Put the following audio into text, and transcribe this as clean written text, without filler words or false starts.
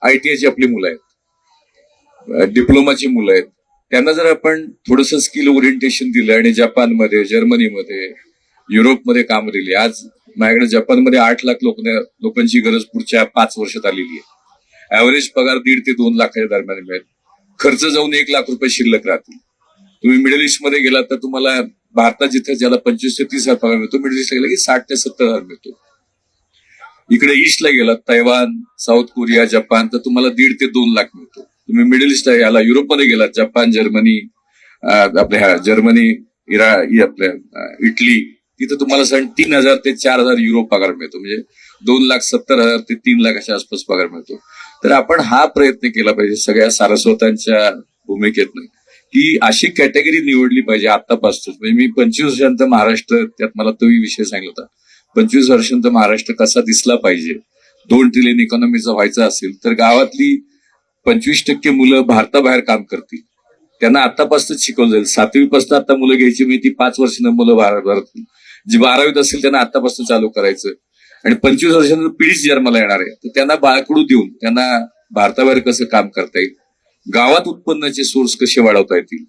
ITIची आपली मुलं आहेत, डिप्लोमाची मुलं आहेत, त्यांना जर आपण थोडंसं स्किल ओरिएंटेशन दिलं आणि जपानमध्ये, जर्मनीमध्ये, युरोपमध्ये काम दिली. आज माझ्याकडे जपानमध्ये 8 लाख लोकांची गरज पुढच्या 5 वर्षात आलेली आहे. ऍव्हरेज पगार 1.5 ते 2 लाखाच्या दरम्यान मिळेल. खर्च जाऊन 1 लाख रुपये शिल्लक राहतील. तुम्ही मिडल ईस्ट मध्ये गेलात तर तुम्हाला भारतात जिथे ज्याला 25 ते 30 हजार पगार मिळतो, मिडल ईस्टला गेला की 60 ते 70 हजार मिळतो. इकडे ईस्टला गेलात, तैवान, साऊथ कोरिया, जपान, तर तुम्हाला 1.5 ते 2 लाख मिळतो. तुम्ही मिडल ईस्टला याला युरोपमध्ये गेलात, जपान, जर्मनी, जर्मनी, आपल्या इटली, तिथे तुम्हाला 3,000 ते 4,000 युरो पगार मिळतो. म्हणजे 2,70,000 ते 3 लाखाच्या आसपास पगार मिळतो. तर आपण हा प्रयत्न केला पाहिजे सगळ्या सारस्वतांच्या भूमिकेतनं, की अशी कॅटेगरी निवडली पाहिजे आतापासून. म्हणजे मी 25 वर्षांत महाराष्ट्र, त्यात मला तोही विषय सांगितला होता, 25 वर्षांत महाराष्ट्र कसा दिसला पाहिजे. 2 ट्रिलियन इकॉनॉमीचा व्हायचा असेल तर गावातली 25% मुलं भारताबाहेर काम करतील. त्यांना आतापासूनच शिकवलं जाईल. 7वी पासून आता मुलं घ्यायची, मी ती 5 वर्षांना मुलं भारत, जी 12वीत असेल त्यांना आतापासून चालू करायचं. आणि 25 वर्षांनंतर पिढीच जन्माला येणार आहे, तर त्यांना बाळकडू देऊन त्यांना भारताबाहेर कसं काम करता येईल, गावात उत्पन्नाचे सोर्स कसे वाढवता येतील,